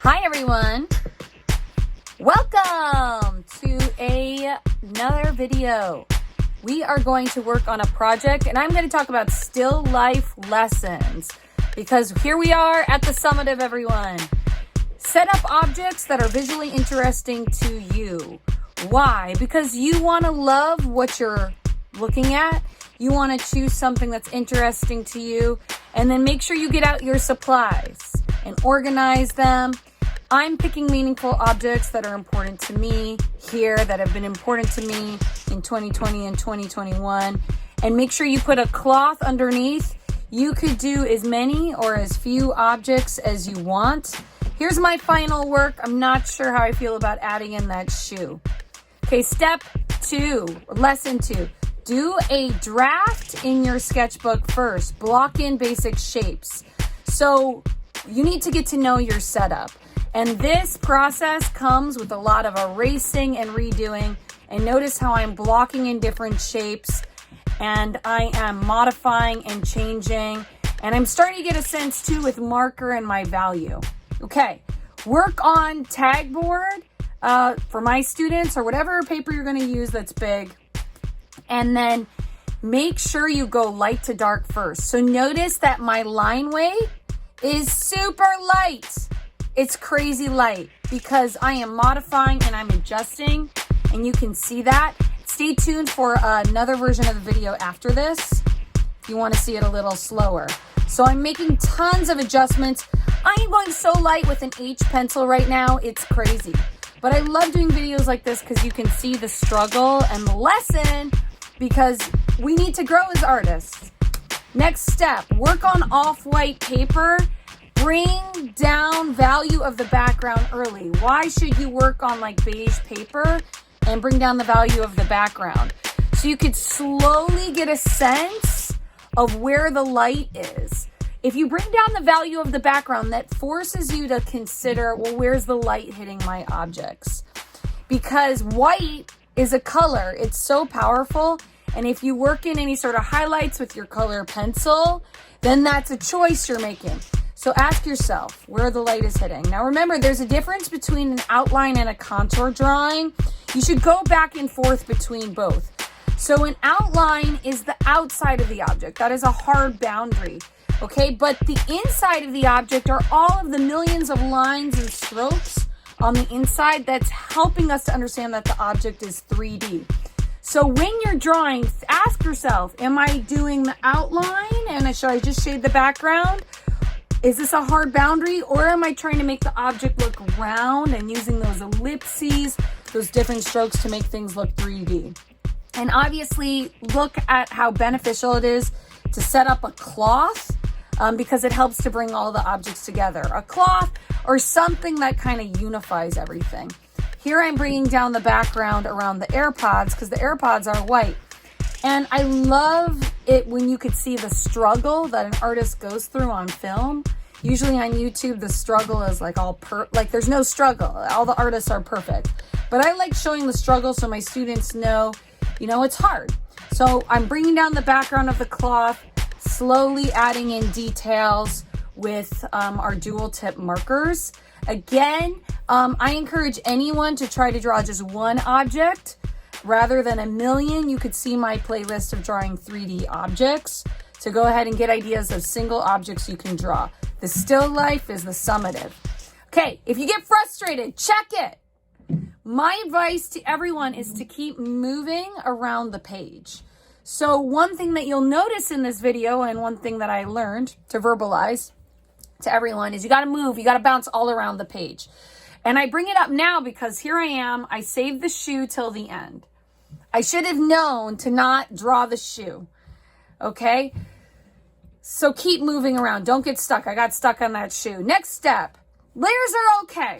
Hi everyone, welcome to another video. We are going to work on a project and I'm going to talk about still life lessons because here we are at the summative, everyone. Set up objects that are visually interesting to you. Why? Because you want to love what you're looking at. You want to choose something that's interesting to you, and then make sure you get out your supplies and organize them. I'm picking meaningful objects that are important to me here, that have been important to me in 2020 and 2021. And make sure you put a cloth underneath. You could do as many or as few objects as you want. Here's my final work. I'm not sure how I feel about adding in that shoe. Okay, step 2, lesson 2. Do a draft in your sketchbook first. Block in basic shapes. So you need to get to know your setup. And this process comes with a lot of erasing and redoing. And notice how I'm blocking in different shapes and I am modifying and changing. And I'm starting to get a sense too with marker and my value. Okay, work on tag board for my students or whatever paper you're going to use that's big. And then make sure you go light to dark first. So notice that my line weight is super light. It's crazy light because I am modifying and I'm adjusting, and you can see that. Stay tuned for another version of the video after this if you want to see it a little slower. So I'm making tons of adjustments. I am going so light with an H pencil right now. It's crazy. But I love doing videos like this because you can see the struggle and the lesson, because we need to grow as artists. Next step, work on off-white paper. Bring down value of the background early. Why should you work on like beige paper and bring down the value of the background? So you could slowly get a sense of where the light is. If you bring down the value of the background, that forces you to consider, well, where's the light hitting my objects? Because white is a color. It's so powerful. And if you work in any sort of highlights with your color pencil, then that's a choice you're making. So ask yourself where the light is hitting. Now remember, there's a difference between an outline and a contour drawing. You should go back and forth between both. So an outline is the outside of the object. That is a hard boundary. Okay, but the inside of the object are all of the millions of lines and strokes on the inside that's helping us to understand that the object is 3D. So when you're drawing, ask yourself, am I doing the outline and should I just shade the background? Is this a hard boundary, or am I trying to make the object look round and using those ellipses, those different strokes to make things look 3D? And obviously look at how beneficial it is to set up a cloth because it helps to bring all the objects together. A cloth or something that kind of unifies everything. Here I'm bringing down the background around the AirPods because the AirPods are white. And I love it when you could see the struggle that an artist goes through on film. Usually on YouTube, the struggle is like there's no struggle. All the artists are perfect. But I like showing the struggle so my students know, it's hard. So I'm bringing down the background of the cloth, slowly adding in details with our dual tip markers. Again, I encourage anyone to try to draw just one object rather than a million. You could see my playlist of drawing 3D objects. So go ahead and get ideas of single objects you can draw. The still life is the summative. Okay, if you get frustrated, check it. My advice to everyone is to keep moving around the page. So one thing that you'll notice in this video, and one thing that I learned to verbalize to everyone, is you got to move, you got to bounce all around the page. And I bring it up now because here I am. I saved the shoe till the end. I should have known to not draw the shoe. Okay? So keep moving around. Don't get stuck. I got stuck on that shoe. Next step. Layers are okay.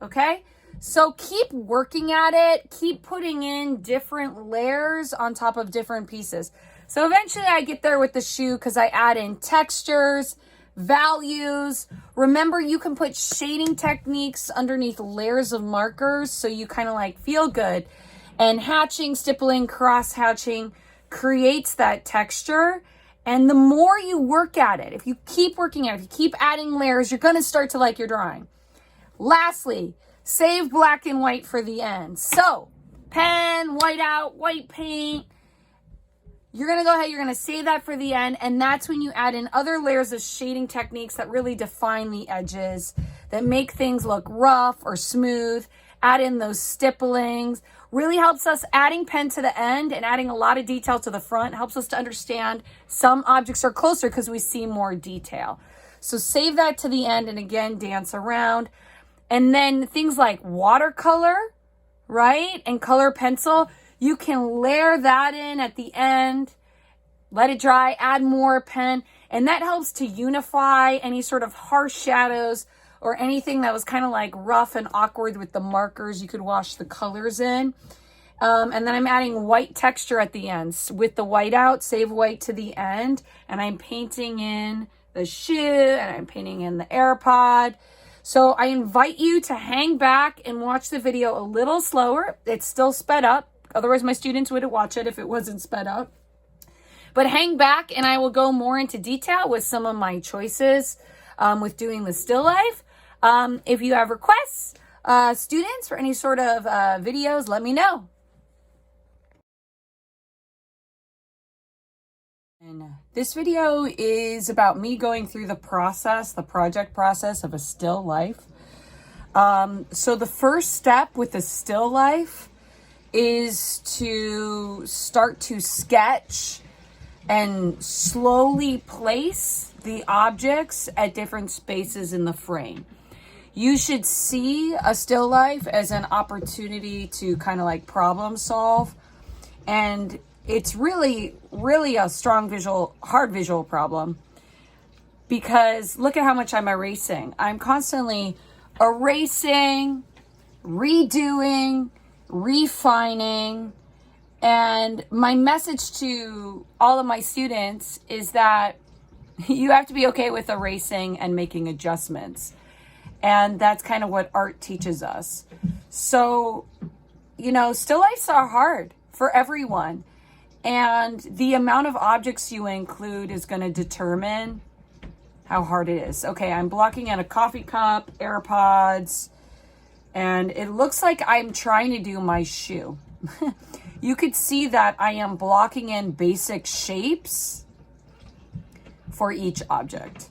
Okay? So keep working at it. Keep putting in different layers on top of different pieces. So eventually I get there with the shoe because I add in textures, values. Remember, you can put shading techniques underneath layers of markers so you kind of like feel good. And hatching, stippling, cross hatching creates that texture. And the more you work at it, if you keep working at it, if you keep adding layers, you're going to start to like your drawing. Lastly, save black and white for the end. So, pen, whiteout, white paint. You're going to go ahead, you're going to save that for the end, and that's when you add in other layers of shading techniques that really define the edges, that make things look rough or smooth. Add in those stipplings. Really helps us, adding pen to the end and adding a lot of detail to the front helps us to understand some objects are closer because we see more detail. So save that to the end and again, dance around. And then things like watercolor, right? And color pencil, you can layer that in at the end, let it dry, add more pen, and that helps to unify any sort of harsh shadows or anything that was kind of like rough and awkward with the markers. You could wash the colors in. And then I'm adding white texture at the end. With the whiteout, save white to the end, and I'm painting in the shoe, and I'm painting in the AirPod. So I invite you to hang back and watch the video a little slower. It's still sped up. Otherwise, my students wouldn't watch it if it wasn't sped up. But hang back and I will go more into detail with some of my choices with doing the still life. If you have requests, students, for any sort of videos, let me know. And this video is about me going through the project process of a still life. So the first step with the still life is to start to sketch and slowly place the objects at different spaces in the frame. You should see a still life as an opportunity to kind of like problem solve. And it's really, really a strong hard visual problem, because look at how much I'm erasing. I'm constantly erasing, redoing, refining. And my message to all of my students is that you have to be okay with erasing and making adjustments. And that's kind of what art teaches us. So, still lifes are hard for everyone. And the amount of objects you include is going to determine how hard it is. Okay, I'm blocking in a coffee cup, AirPods, and it looks like I'm trying to do my shoe. You could see that I am blocking in basic shapes for each object,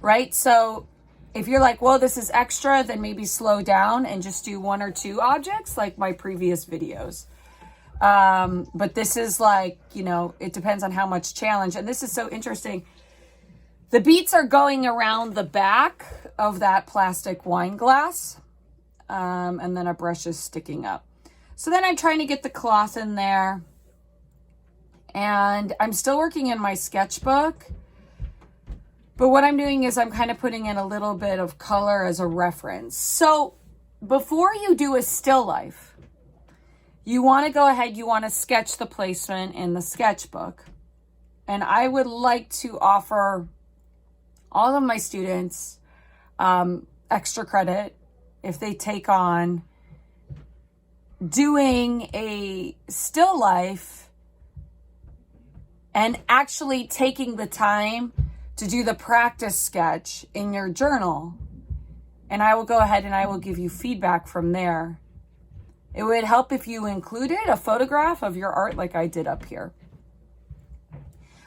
right? So if you're like, well, this is extra, then maybe slow down and just do 1 or 2 objects like my previous videos. But this is like, it depends on how much challenge. And this is so interesting. The beads are going around the back of that plastic wine glass. And then a brush is sticking up. So then I'm trying to get the cloth in there. And I'm still working in my sketchbook. But what I'm doing is I'm kind of putting in a little bit of color as a reference. So before you do a still life, you want to go ahead, you want to sketch the placement in the sketchbook. And I would like to offer all of my students extra credit if they take on doing a still life and actually taking the time to do the practice sketch in your journal. And I will go ahead and I will give you feedback from there. It would help if you included a photograph of your art like I did up here.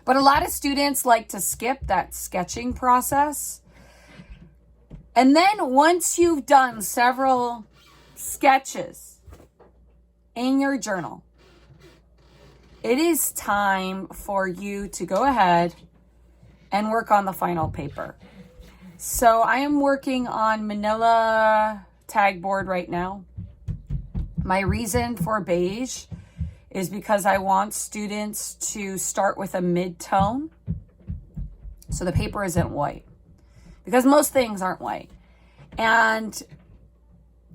But a lot of students like to skip that sketching process. And then once you've done several sketches in your journal, it is time for you to go ahead and work on the final paper. So I am working on manila tag board right now. My reason for beige is because I want students to start with a mid-tone so the paper isn't white, because most things aren't white. And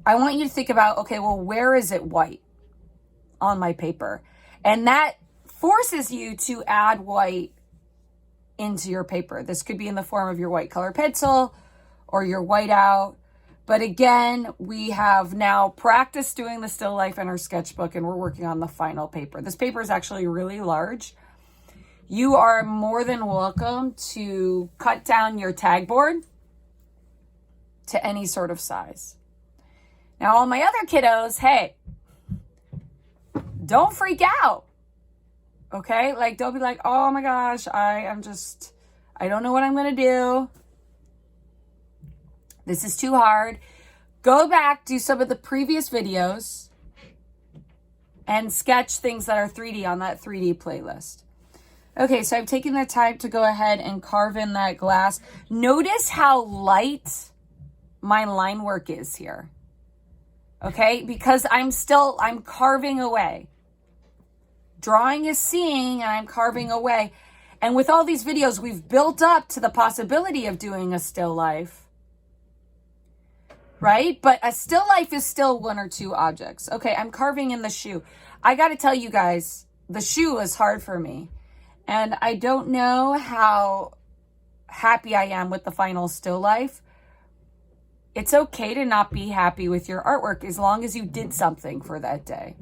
I want you to think about, okay, well, where is it white on my paper? And that forces you to add white into your paper. This could be in the form of your white color pencil or your whiteout. But again, we have now practiced doing the still life in our sketchbook, and we're working on the final paper. This paper is actually really large. You are more than welcome to cut down your tag board to any sort of size. Now, all my other kiddos, hey, don't freak out. Okay? Like, don't be like, oh my gosh, I don't know what I'm going to do. This is too hard. Go back, do some of the previous videos, and sketch things that are 3D on that 3D playlist. Okay, so I've taken the time to go ahead and carve in that glass. Notice how light my line work is here. Okay, because I'm carving away. Drawing is seeing, and I'm carving away. And with all these videos, we've built up to the possibility of doing a still life. Right? But a still life is still one or two objects. Okay, I'm carving in the shoe. I got to tell you guys, the shoe is hard for me. And I don't know how happy I am with the final still life. It's okay to not be happy with your artwork as long as you did something for that day.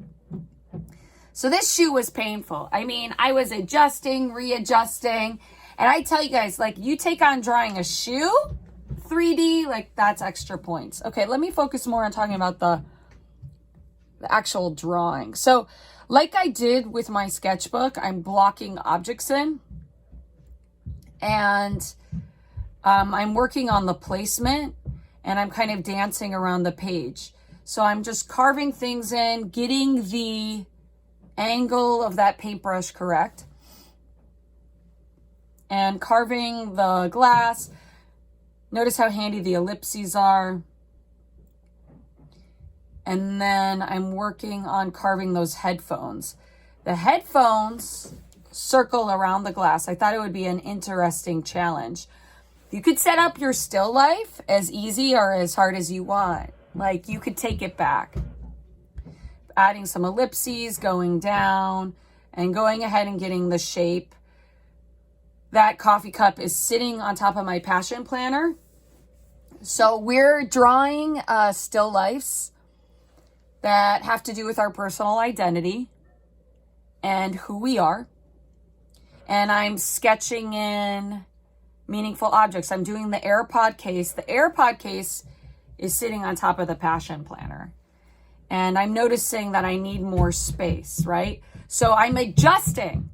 So this shoe was painful. I mean, I was adjusting, readjusting. And I tell you guys, like, you take on drawing a shoe 3D, like, that's extra points. Okay, let me focus more on talking about the actual drawing. So like I did with my sketchbook, I'm blocking objects in, and I'm working on the placement, and I'm kind of dancing around the page. So I'm just carving things in, getting the angle of that paintbrush correct, and carving the glass. Notice how handy the ellipses are. And then I'm working on carving those headphones. The headphones circle around the glass. I thought it would be an interesting challenge. You could set up your still life as easy or as hard as you want. Like, you could take it back. Adding some ellipses, going down, and going ahead and getting the shape. That coffee cup is sitting on top of my passion planner. So we're drawing still lifes that have to do with our personal identity and who we are. And I'm sketching in meaningful objects. I'm doing the AirPod case. The AirPod case is sitting on top of the passion planner. And I'm noticing that I need more space, right? So I'm adjusting,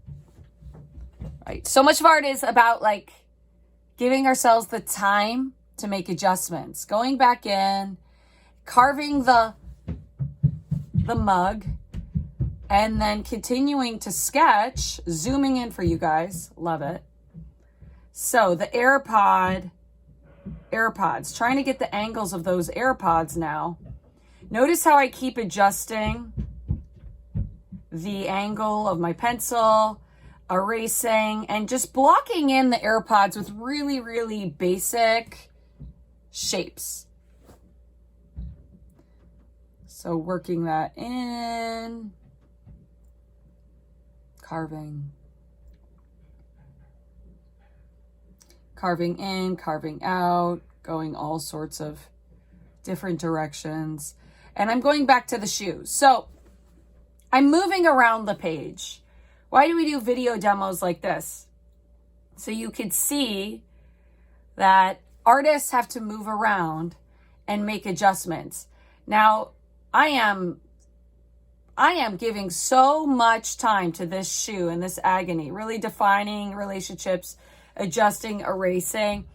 right? So much of art is about, like, giving ourselves the time to make adjustments, going back in, carving the mug, and then continuing to sketch, zooming in for you guys. Love it. So the AirPods, trying to get the angles of those AirPods now. Notice how I keep adjusting the angle of my pencil, erasing, and just blocking in the AirPods with really, really basic shapes. So working that in, carving in, carving out, going all sorts of different directions. And I'm going back to the shoes. So I'm moving around the page. Why do we do video demos like this? So you could see that artists have to move around and make adjustments. Now, I am giving so much time to this shoe and this agony, really defining relationships, adjusting, erasing.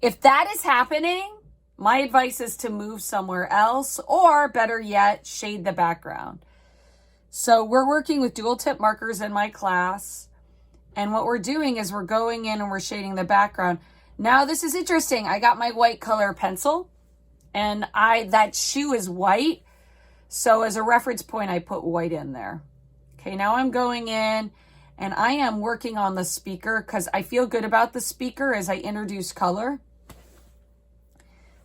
If that is happening, my advice is to move somewhere else, or better yet, shade the background. So we're working with dual tip markers in my class. And what we're doing is we're going in and we're shading the background. Now this is interesting. I got my white color pencil, and that shoe is white. So as a reference point, I put white in there. Okay, now I'm going in and I am working on the speaker because I feel good about the speaker as I introduce color.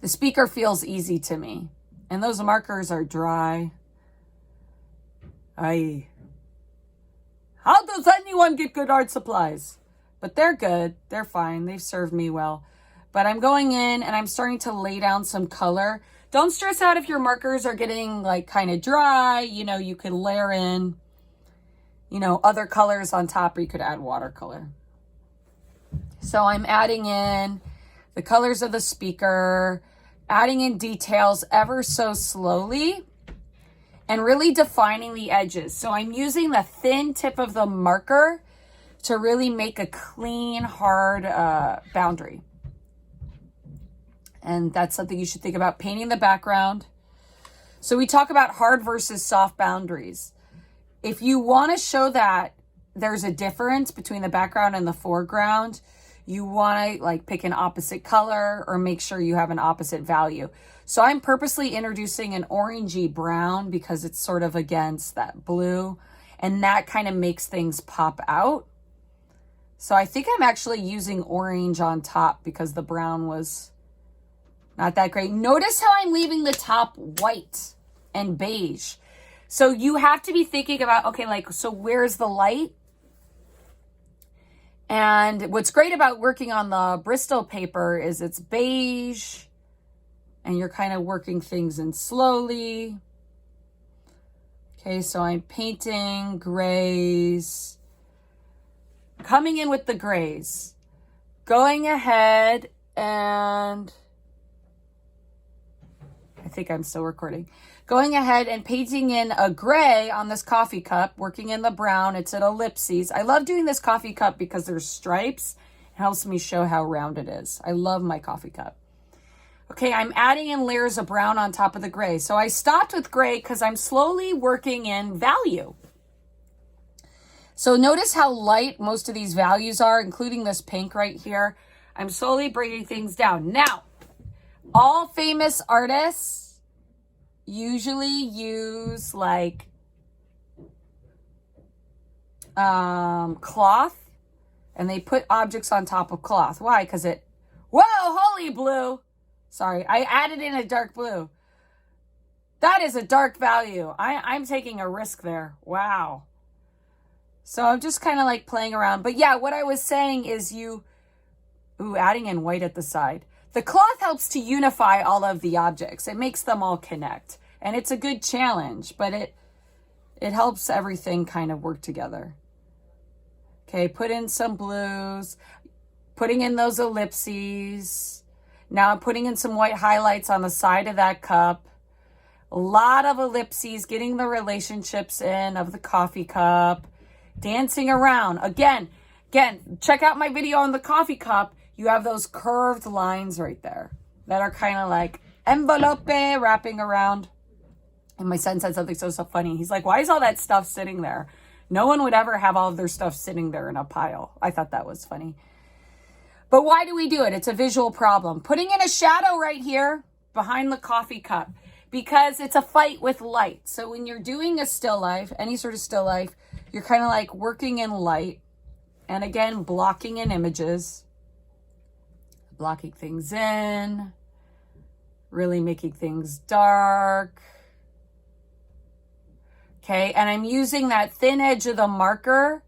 The speaker feels easy to me. And those markers are dry. How does anyone get good art supplies? But they're good. They're fine. They've served me well. But I'm going in and I'm starting to lay down some color. Don't stress out if your markers are getting, like, kind of dry. You know, you could layer in, other colors on top, or you could add watercolor. So I'm adding in the colors of the speaker, adding in details ever so slowly and really defining the edges. So I'm using the thin tip of the marker to really make a clean, hard boundary. And that's something you should think about, painting the background. So we talk about hard versus soft boundaries. If you want to show that there's a difference between the background and the foreground, you want to like pick an opposite color or make sure you have an opposite value. So I'm purposely introducing an orangey brown because it's sort of against that blue, and that kind of makes things pop out. So I think I'm actually using orange on top because the brown was not that great. Notice how I'm leaving the top white and beige. So you have to be thinking about, okay, like, so where's the light? And what's great about working on the Bristol paper is it's beige and you're kind of working things in slowly. Okay, so I'm painting grays, coming in with the grays, going ahead and I think I'm still recording. Going ahead and painting in a gray on this coffee cup, working in the brown. It's an ellipses. I love doing this coffee cup because there's stripes. It helps me show how round it is. I love my coffee cup. Okay, I'm adding in layers of brown on top of the gray. So I stopped with gray because I'm slowly working in value. So notice how light most of these values are, including this pink right here. I'm slowly bringing things down. Now, all famous artists usually use like cloth, and they put objects on top of cloth. Why? Because whoa, holy blue. Sorry, I added in a dark blue. That is a dark value. I'm taking a risk there. Wow. So I'm just kind of like playing around. But yeah, what I was saying is adding in white at the side. The cloth helps to unify all of the objects. It makes them all connect. And it's a good challenge, but it helps everything kind of work together. Okay, put in some blues, putting in those ellipses. Now I'm putting in some white highlights on the side of that cup. A lot of ellipses, getting the relationships in of the coffee cup, dancing around. Again, check out my video on the coffee cup. You have those curved lines right there that are kind of like envelope wrapping around. And my son said something so funny. He's like, why is all that stuff sitting there? No one would ever have all of their stuff sitting there in a pile. I thought that was funny. But why do we do it? It's a visual problem. Putting in a shadow right here behind the coffee cup because it's a fight with light. So when you're doing a still life, any sort of still life, you're kind of like working in light. And again, blocking in images. Blocking things in, really making things dark. Okay, and I'm using that thin edge of the marker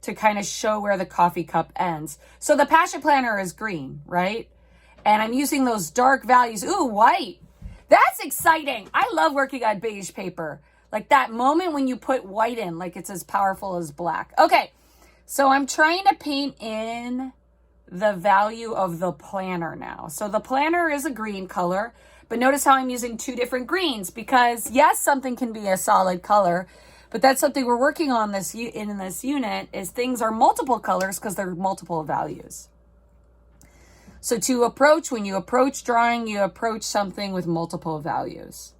to kind of show where the coffee cup ends. So the Passion Planner is green, right? And I'm using those dark values. Ooh, white. That's exciting. I love working on beige paper. Like that moment when you put white in, like it's as powerful as black. Okay, so I'm trying to paint in the value of the planner now. So the planner is a green color, but notice how I'm using two different greens because yes, something can be a solid color, but that's something we're working on in this unit is things are multiple colors because they're multiple values. So when you approach drawing, you approach something with multiple values.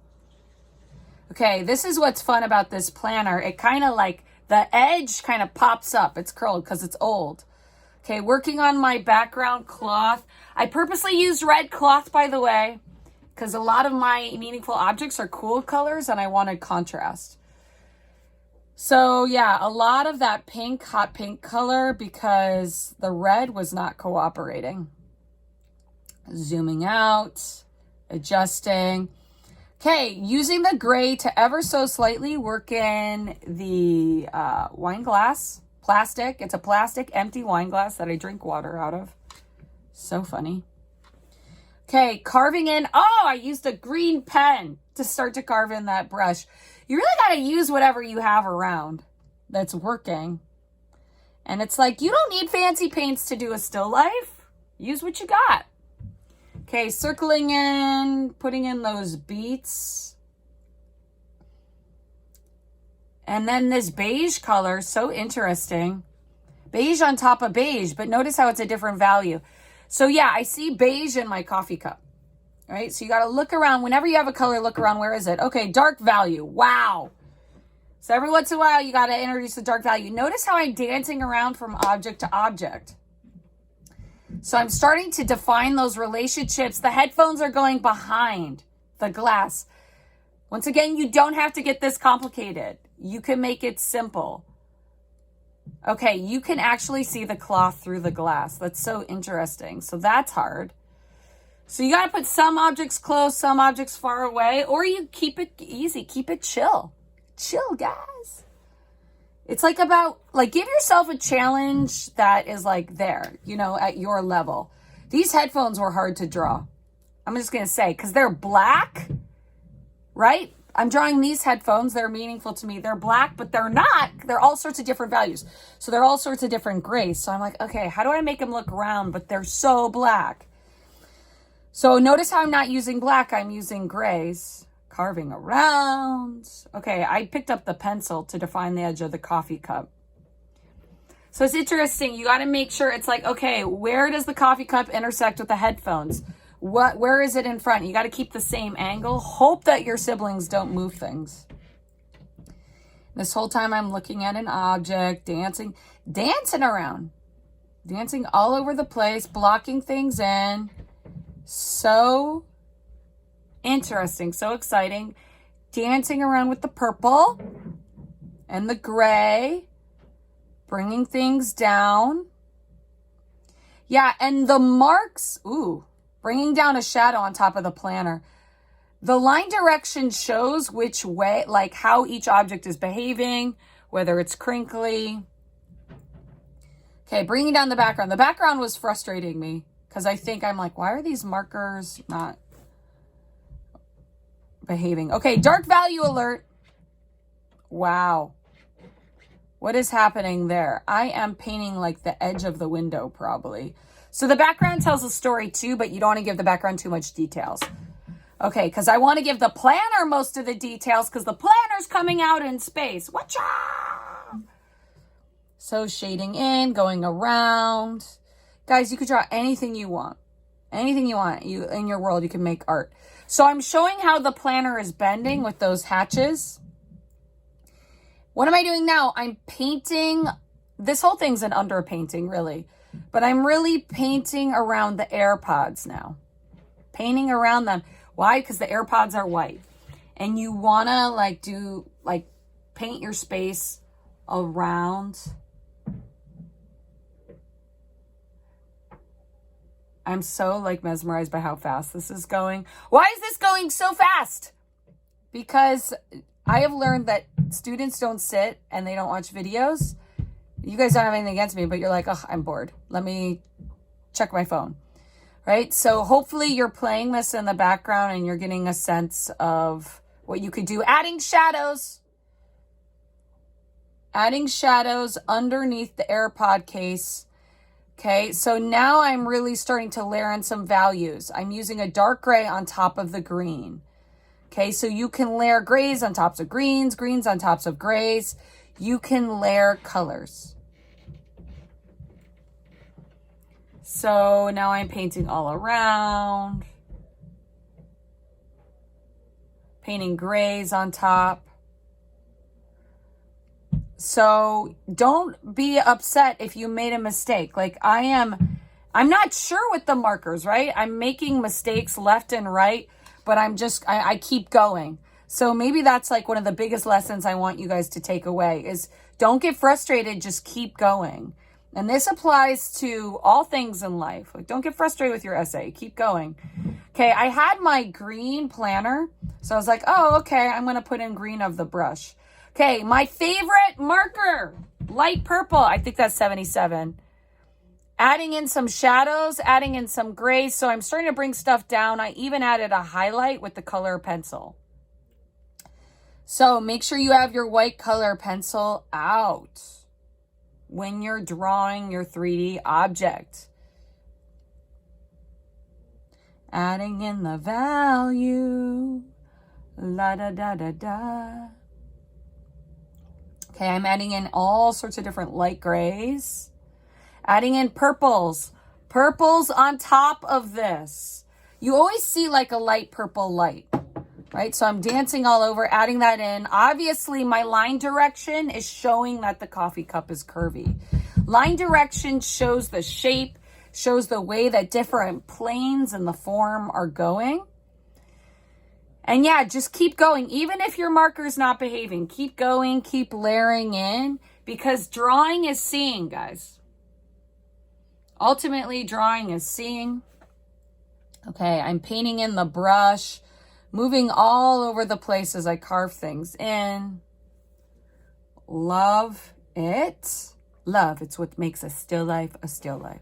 Okay, this is what's fun about this planner. It kind of like the edge kind of pops up. It's curled because it's old. Okay, working on my background cloth. I purposely used red cloth, by the way, because a lot of my meaningful objects are cool colors and I wanted contrast. So yeah, a lot of that pink, hot pink color because the red was not cooperating. Zooming out, adjusting. Okay, using the gray to ever so slightly work in the wine glass. Plastic. It's a plastic empty wine glass that I drink water out of. So funny. Okay, carving in. Oh, I used a green pen to start to carve in that brush. You really got to use whatever you have around that's working. And it's like, you don't need fancy paints to do a still life. Use what you got. Okay, circling in, putting in those beats. And then this beige color, so interesting. Beige on top of beige, but notice how it's a different value. So yeah, I see beige in my coffee cup, right? So you got to look around. Whenever you have a color, look around. Where is it? Okay, dark value. Wow. So every once in a while, you got to introduce the dark value. Notice how I'm dancing around from object to object. So I'm starting to define those relationships. The headphones are going behind the glass. Once again, you don't have to get this complicated. You can make it simple. Okay, you can actually see the cloth through the glass. That's so interesting. So that's hard. So you got to put some objects close, some objects far away, or you keep it easy, keep it chill. Chill, guys. It's like give yourself a challenge that is like there, at your level. These headphones were hard to draw. I'm just going to say, because they're black, right? I'm drawing these headphones. They're meaningful to me. They're black, but they're not. They're all sorts of different values. So they're all sorts of different grays. So I'm like, okay, how do I make them look round, but they're so black? So notice how I'm not using black. I'm using grays. Carving around. Okay, I picked up the pencil to define the edge of the coffee cup. So it's interesting. You got to make sure it's like, okay, where does the coffee cup intersect with the headphones? Where is it in front? You got to keep the same angle. Hope that your siblings don't move things. This whole time I'm looking at an object, dancing around, dancing all over the place, blocking things in. So interesting, so exciting. Dancing around with the purple and the gray, bringing things down. Yeah, and the marks, bringing down a shadow on top of the planner. The line direction shows which way, like how each object is behaving, whether it's crinkly. Okay, bringing down the background. The background was frustrating me because I'm like, why are these markers not behaving? Okay, dark value alert. Wow. What is happening there? I am painting like the edge of the window probably. So the background tells a story too, but you don't want to give the background too much details. Okay, because I want to give the planner most of the details because the planner's coming out in space. Watcha! So shading in, going around. Guys, you could draw anything you want. Anything you want. In your world, you can make art. So I'm showing how the planner is bending with those hatches. What am I doing now? I'm painting. This whole thing's an underpainting, really. But I'm really painting around the AirPods now. Painting around them. Why? Because the AirPods are white. And you want to paint your space around. I'm so mesmerized by how fast this is going. Why is this going so fast? Because I have learned that students don't sit and they don't watch videos. You guys don't have anything against me, but you're like, oh, I'm bored. Let me check my phone, right? So hopefully you're playing this in the background and you're getting a sense of what you could do. Adding shadows underneath the AirPod case. Okay, so now I'm really starting to layer in some values. I'm using a dark gray on top of the green. Okay, so you can layer grays on tops of greens, greens on tops of grays. You can layer colors. So now I'm painting all around. Painting grays on top. So don't be upset if you made a mistake. I'm not sure with the markers, right? I'm making mistakes left and right, but I keep going. So maybe that's one of the biggest lessons I want you guys to take away is don't get frustrated, just keep going. And this applies to all things in life. Don't get frustrated with your essay, keep going. Okay, I had my green planner, so I was like, oh, okay, I'm gonna put in green of the brush. Okay, my favorite marker, light purple. I think that's 77. Adding in some shadows, adding in some grays. So I'm starting to bring stuff down. I even added a highlight with the color pencil. So make sure you have your white color pencil out when you're drawing your 3D object. Adding in the value. La da da da da. Okay, I'm adding in all sorts of different light grays. Adding in purples. Purples on top of this. You always see like a light purple light, right? So I'm dancing all over, adding that in. Obviously, my line direction is showing that the coffee cup is curvy. Line direction shows the shape, shows the way that different planes and the form are going. And yeah, just keep going. Even if your marker's not behaving, keep going, keep layering in, because drawing is seeing, guys. Ultimately, drawing is seeing. Okay, I'm painting in the brush, moving all over the place as I carve things in. Love it. Love, it's what makes a still life a still life.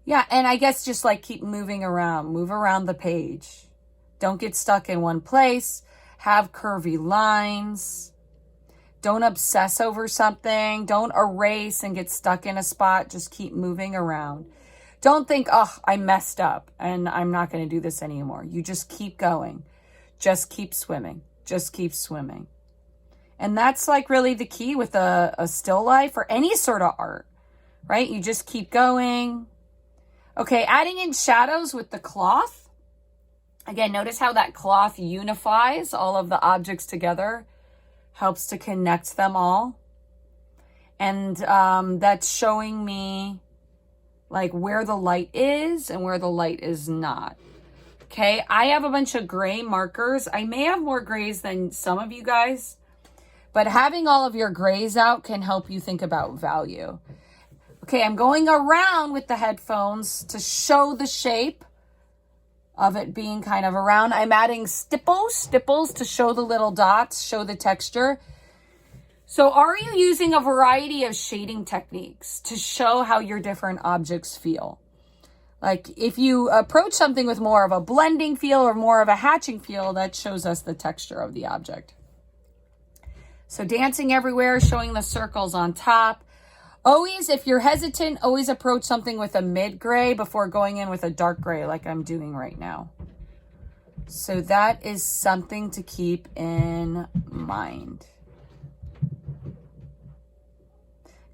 Yeah, and I guess just like keep moving around, move around the page. Don't get stuck in one place. Have curvy lines. Don't obsess over something. Don't erase and get stuck in a spot. Just keep moving around. Don't think, oh, I messed up and I'm not going to do this anymore. You just keep going. Just keep swimming. Just keep swimming. And that's like really the key with a still life or any sort of art, right? You just keep going. Okay, adding in shadows with the cloth. Again, notice how that cloth unifies all of the objects together, helps to connect them all. And that's showing me like where the light is and where the light is not. Okay, I have a bunch of gray markers. I may have more grays than some of you guys, but having all of your grays out can help you think about value. Okay, I'm going around with the headphones to show the shape of it being kind of around. I'm adding stipples to show the little dots, show the texture. So are you using a variety of shading techniques to show how your different objects feel? Like if you approach something with more of a blending feel or more of a hatching feel, that shows us the texture of the object. So dancing everywhere, showing the circles on top. Always, if you're hesitant, always approach something with a mid gray before going in with a dark gray like I'm doing right now. So that is something to keep in mind.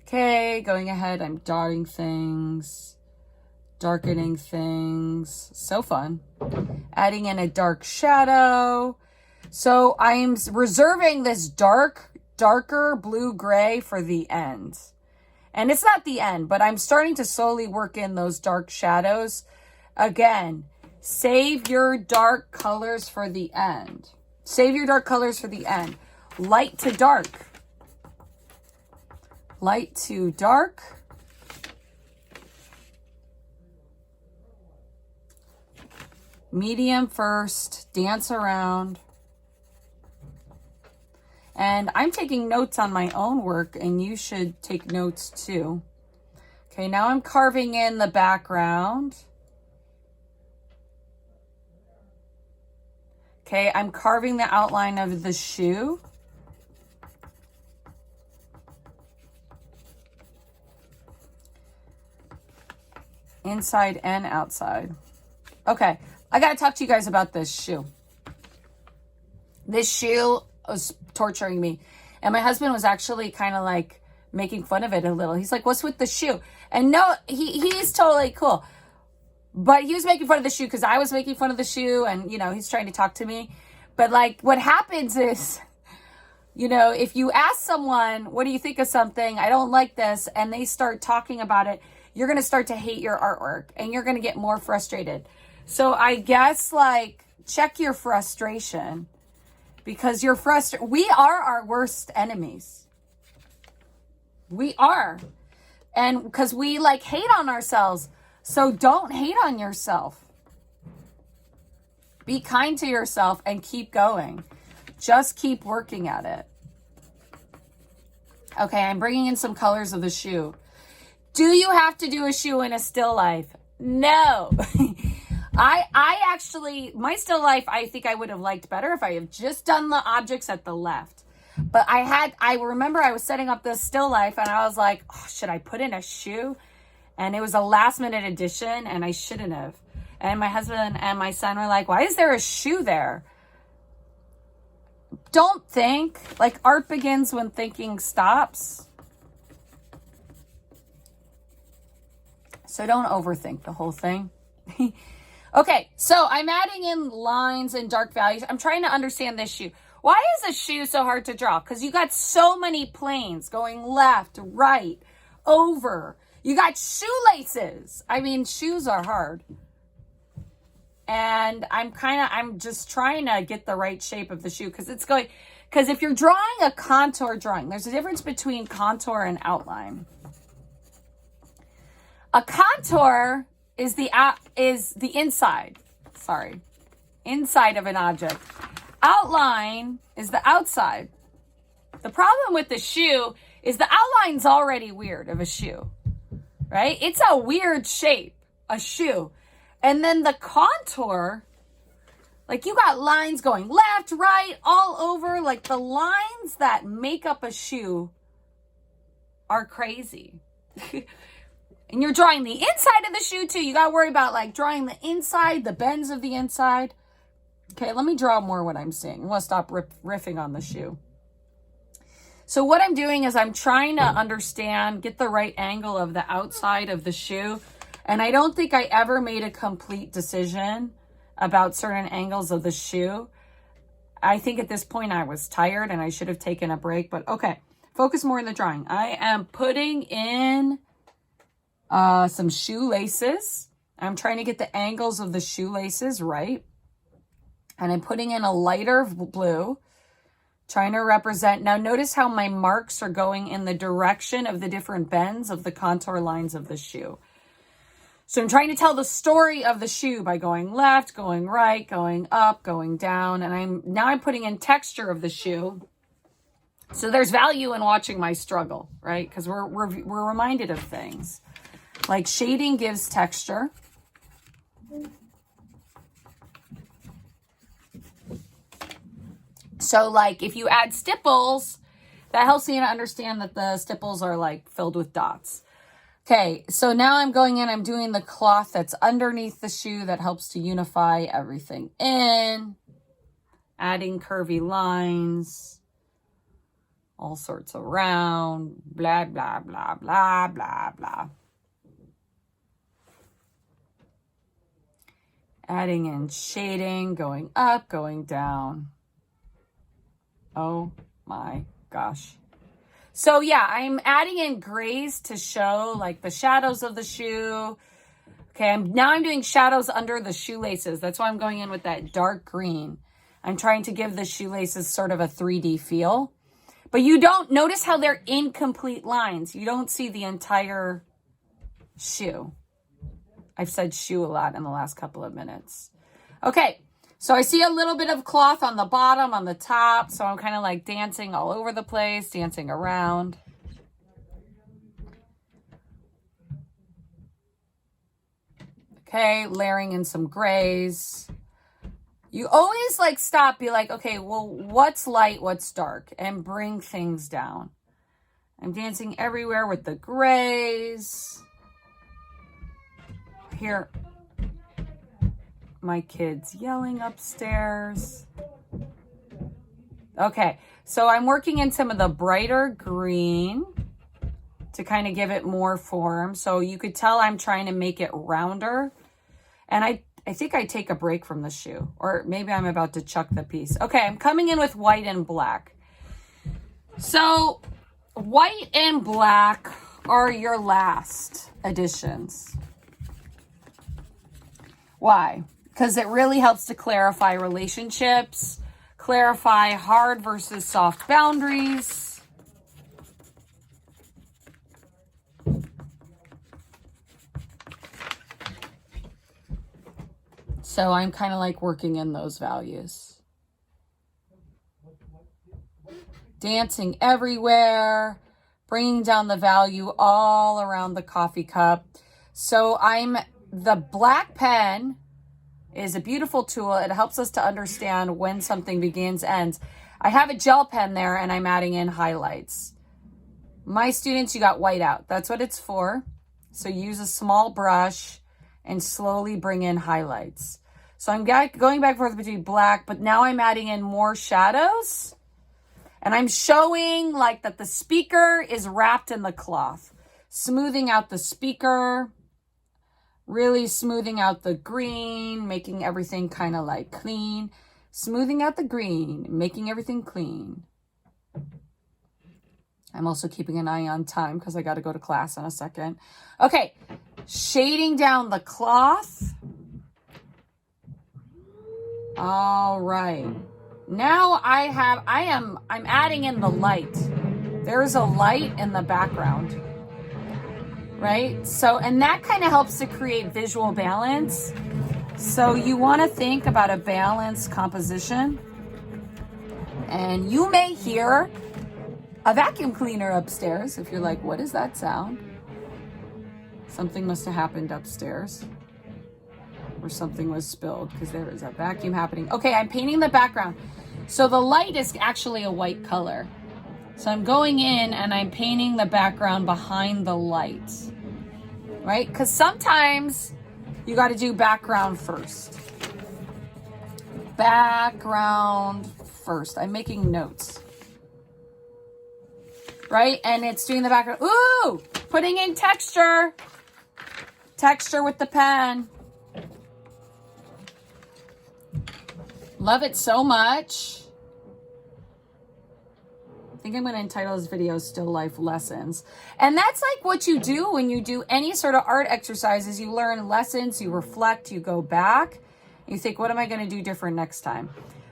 Okay, going ahead, I'm dotting things, darkening things. So fun. Adding in a dark shadow. So I'm reserving this darker blue-gray for the end. And it's not the end, but I'm starting to slowly work in those dark shadows. Again, save your dark colors for the end. Save your dark colors for the end. Light to dark. Light to dark. Medium first. Dance around. And I'm taking notes on my own work, and you should take notes too. Okay, now I'm carving in the background. Okay, I'm carving the outline of the shoe. Inside and outside. Okay, I gotta talk to you guys about this shoe. This shoe was torturing me. And my husband was actually kind of like making fun of it a little. He's like, what's with the shoe? And no, he's totally cool. But he was making fun of the shoe because I was making fun of the shoe, and, you know, he's trying to talk to me. But like what happens is, you know, if you ask someone, what do you think of something? I don't like this. And they start talking about it. You're going to start to hate your artwork and you're going to get more frustrated. So I guess like check your frustration. Because you're frustrated. We are our worst enemies. We are. And because we like hate on ourselves. So don't hate on yourself. Be kind to yourself and keep going. Just keep working at it. Okay, I'm bringing in some colors of the shoe. Do you have to do a shoe in a still life? No. I actually, my still life, I think I would have liked better if I had just done the objects at the left. But I remember I was setting up this still life and I was like, oh, should I put in a shoe? And it was a last minute addition and I shouldn't have. And my husband and my son were like, why is there a shoe there? Don't think. Like, art begins when thinking stops. So don't overthink the whole thing. Okay, so I'm adding in lines and dark values. I'm trying to understand this shoe. Why is a shoe so hard to draw? Because you got so many planes going left, right, over. You got shoelaces. I mean, shoes are hard. And I'm just trying to get the right shape of the shoe because if you're drawing a contour drawing, there's a difference between contour and outline. A contour is the inside of an object. Outline is the outside. The problem with the shoe is the outline's already weird of a shoe, right? It's a weird shape, a shoe. And then the contour, like you got lines going left, right, all over. Like the lines that make up a shoe are crazy. And you're drawing the inside of the shoe too. You got to worry about like drawing the inside, the bends of the inside. Okay, let me draw more what I'm seeing. I'm going to stop riffing on the shoe. So what I'm doing is I'm trying to understand, get the right angle of the outside of the shoe. And I don't think I ever made a complete decision about certain angles of the shoe. I think at this point I was tired and I should have taken a break, but okay. Focus more in the drawing. I am putting in some shoelaces. I'm trying to get the angles of the shoelaces right. And I'm putting in a lighter blue, trying to represent. Now notice how my marks are going in the direction of the different bends of the contour lines of the shoe. So I'm trying to tell the story of the shoe by going left, going right, going up, going down. And I'm putting in texture of the shoe. So there's value in watching my struggle, right? Because we're reminded of things. Like shading gives texture. So like if you add stipples, that helps me to understand that the stipples are like filled with dots. Okay, so now I'm going in, I'm doing the cloth that's underneath the shoe that helps to unify everything in. Adding curvy lines. All sorts around. Blah, blah, blah, blah, blah, blah. Adding in shading, going up, going down. Oh my gosh. So yeah, I'm adding in grays to show like the shadows of the shoe. Okay, now I'm doing shadows under the shoelaces. That's why I'm going in with that dark green. I'm trying to give the shoelaces sort of a 3D feel. But you don't notice how they're incomplete lines. You don't see the entire shoe. I've said shoe a lot in the last couple of minutes. Okay. So I see a little bit of cloth on the bottom, on the top. So I'm kind of like dancing all over the place, dancing around. Okay, layering in some grays. You always like stop, be like, okay, well, what's light, what's dark? And bring things down. I'm dancing everywhere with the grays. Here. My kids yelling upstairs. Okay, so I'm working in some of the brighter green to kind of give it more form. So you could tell I'm trying to make it rounder. And I think I take a break from the shoe, or maybe I'm about to chuck the piece. Okay, I'm coming in with white and black. So white and black are your last additions. Why? Because it really helps to clarify relationships, clarify hard versus soft boundaries. So I'm kind of like working in those values. Dancing everywhere, bringing down the value all around the coffee cup. So the black pen is a beautiful tool. It helps us to understand when something begins, ends. I have a gel pen there and I'm adding in highlights. My students, you got white out. That's what it's for. So use a small brush and slowly bring in highlights. So I'm going back and forth between black, but now I'm adding in more shadows. And I'm showing like that the speaker is wrapped in the cloth. Smoothing out the speaker, really smoothing out the green, making everything kind of like clean. Smoothing out the green, making everything clean. I'm also keeping an eye on time because I got to go to class in a second. Okay, shading down the cloth. All right. Now I'm adding in the light. There's a light in the background, right? So, and that kind of helps to create visual balance. So you want to think about a balanced composition. And you may hear a vacuum cleaner upstairs. If you're like, what is that sound? Something must have happened upstairs. Or something was spilled because there is a vacuum happening. Okay, I'm painting the background. So the light is actually a white color. So I'm going in and I'm painting the background behind the light. Right? Because sometimes you got to do background first. Background first. I'm making notes. Right? And it's doing the background. Ooh! Putting in texture. Texture with the pen. Love it so much. I think I'm going to entitle this video Still Life Lessons. And that's like what you do when you do any sort of art exercises. You learn lessons, you reflect, you go back. You think, what am I going to do different next time?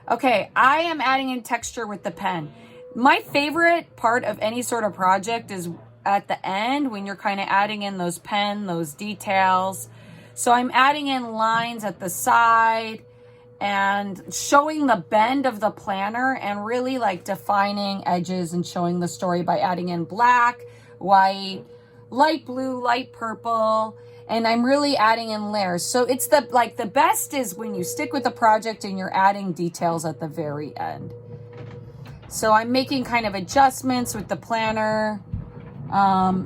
Okay, I am adding in texture with the pen. My favorite part of any sort of project is at the end when you're kind of adding in those those details. So I'm adding in lines at the side and showing the bend of the planner and really like defining edges and showing the story by adding in black, white, light blue, light purple, and I'm really adding in layers. So it's the best is when you stick with the project and you're adding details at the very end. So I'm making kind of adjustments with the planner,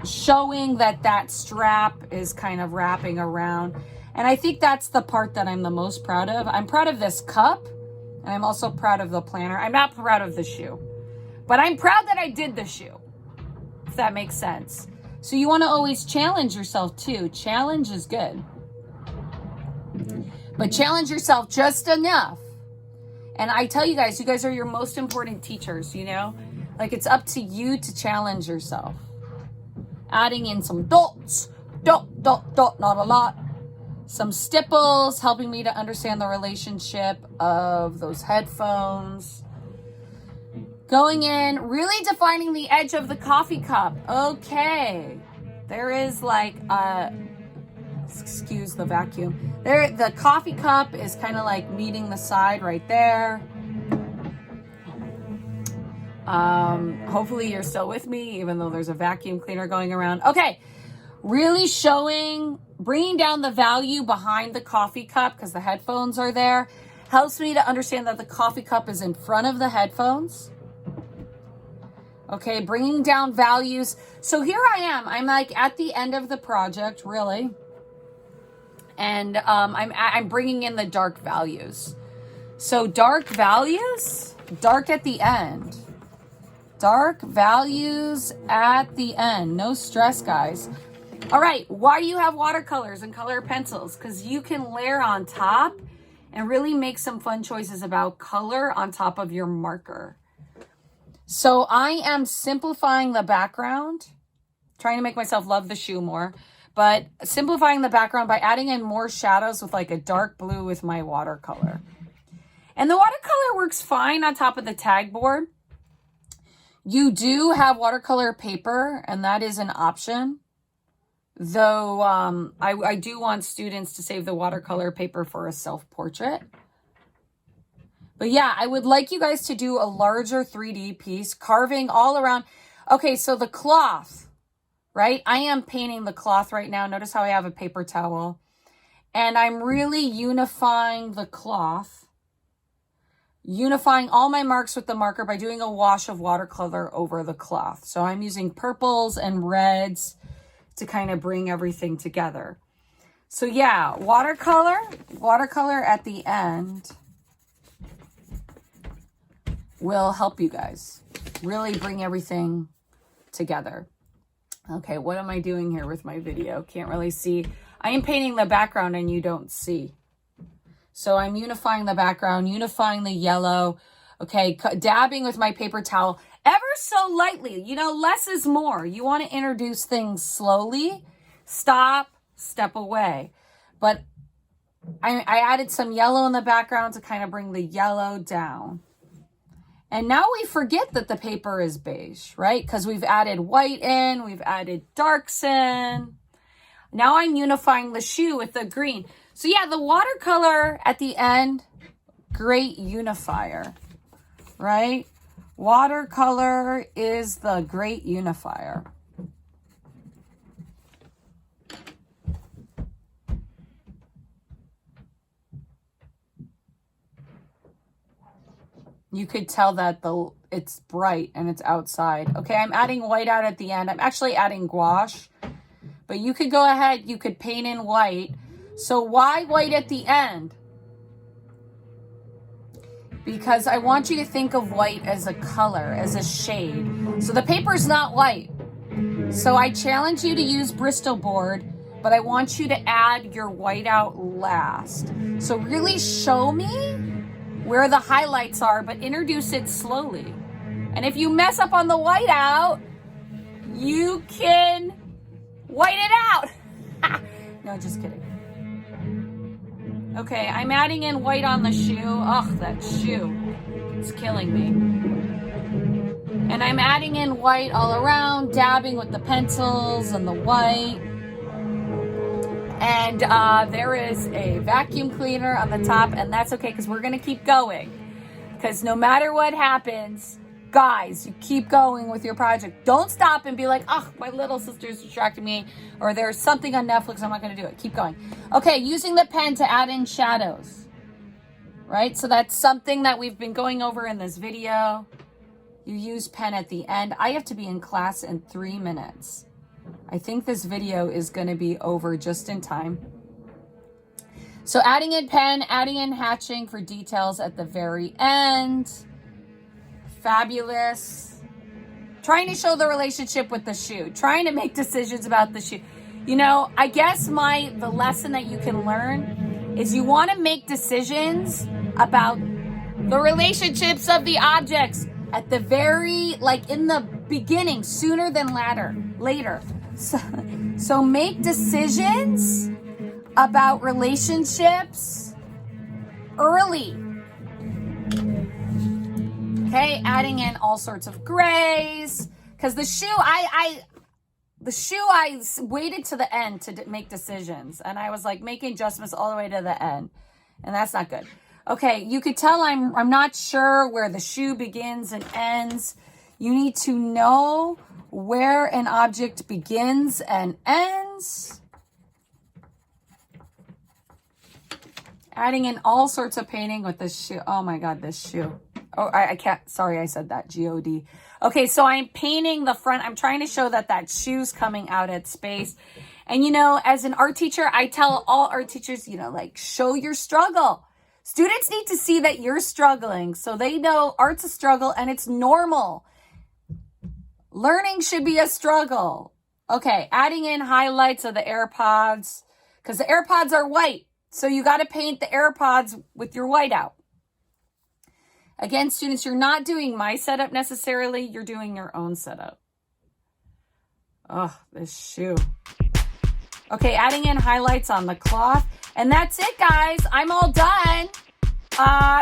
showing that strap is kind of wrapping around. And I think that's the part that I'm the most proud of. I'm proud of this cup, and I'm also proud of the planner. I'm not proud of the shoe, but I'm proud that I did the shoe, if that makes sense. So you want to always challenge yourself too. Challenge is good, but challenge yourself just enough. And I tell you guys are your most important teachers, you know? Like it's up to you to challenge yourself. Adding in some dots, not a lot. Some stipples, helping me to understand the relationship of those headphones. Going in, really defining the edge of the coffee cup. Okay. There is like excuse the vacuum. The coffee cup is kind of like meeting the side right there. Hopefully you're still with me, even though there's a vacuum cleaner going around. Okay. Really bringing down the value behind the coffee cup because the headphones are there. Helps me to understand that the coffee cup is in front of the headphones. Okay, bringing down values. So here I am. I'm like at the end of the project, really. And I'm bringing in the dark values. So dark values, dark at the end. Dark values at the end. No stress, guys. All right, why do you have watercolors and color pencils? Because you can layer on top and really make some fun choices about color on top of your marker. So I am simplifying the background, trying to make myself love the shoe more, but simplifying the background by adding in more shadows with like a dark blue with my watercolor. And the watercolor works fine on top of the tag board. You do have watercolor paper, and that is an option. Though I do want students to save the watercolor paper for a self-portrait. But yeah, I would like you guys to do a larger 3D piece, carving all around. Okay, so the cloth, right? I am painting the cloth right now. Notice how I have a paper towel. And I'm really unifying the cloth. Unifying all my marks with the marker by doing a wash of watercolor over the cloth. So I'm using purples and reds to kind of bring everything together. So yeah, watercolor at the end will help you guys really bring everything together. Okay, what am I doing here with my video? Can't really see. I am painting the background and you don't see. So I'm unifying the background, unifying the yellow. Okay, dabbing with my paper towel ever so lightly. You know, less is more. You want to introduce things slowly. Stop, step away. But I added some yellow in the background to kind of bring the yellow down. And now we forget that the paper is beige, right? Because we've added white in, we've added darks in. Now I'm unifying the shoe with the green. So yeah, the watercolor at the end, great unifier, right? Watercolor is the great unifier. You could tell that it's bright and it's outside. Okay, I'm adding white out at the end. I'm actually adding gouache, but you could go ahead, you could paint in white. So why white at the end? Because I want you to think of white as a color, as a shade. So the paper's not white. So I challenge you to use Bristol board, but I want you to add your white out last. So really show me where the highlights are, but introduce it slowly. And if you mess up on the white out, you can white it out. No, just kidding. Okay, I'm adding in white on the shoe. Oh, that shoe. It's killing me. And I'm adding in white all around, dabbing with the pencils and the white. And there is a vacuum cleaner on the top, and that's okay because we're going to keep going. Because no matter what happens, guys, you keep going with your project. Don't stop and be like, oh, my little sister's distracting me, or there's something on Netflix, I'm not going to do it. Keep going. Okay, using the pen to add in shadows, right? So that's something that we've been going over in this video. You use pen at the end. I have to be in class in 3 minutes. I think this video is going to be over just in time. So adding in pen, adding in hatching for details at the very end. Fabulous. Trying to show the relationship with the shoe. Trying to make decisions about the shoe. You know, I guess the lesson that you can learn is you want to make decisions about the relationships of the objects at the very, like in the beginning, sooner than later. So make decisions about relationships early. Okay, adding in all sorts of grays. Because the shoe, I waited to the end to make decisions. And I was like making adjustments all the way to the end. And that's not good. Okay, you could tell I'm not sure where the shoe begins and ends. You need to know where an object begins and ends. Adding in all sorts of painting with this shoe. Oh my God, this shoe. Oh, I can't. Sorry, I said that. G-O-D. Okay, so I'm painting the front. I'm trying to show that shoe's coming out at space. And, you know, as an art teacher, I tell all art teachers, you know, like, show your struggle. Students need to see that you're struggling so they know art's a struggle and it's normal. Learning should be a struggle. Okay, adding in highlights of the AirPods because the AirPods are white. So you got to paint the AirPods with your white out. Again, students, you're not doing my setup necessarily. You're doing your own setup. Oh, this shoe. Okay, adding in highlights on the cloth. And that's it, guys. I'm all done.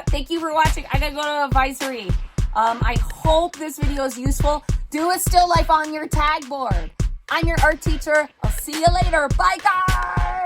Thank you for watching. I got to go to advisory. I hope this video is useful. Do a still life on your tag board. I'm your art teacher. I'll see you later. Bye, guys.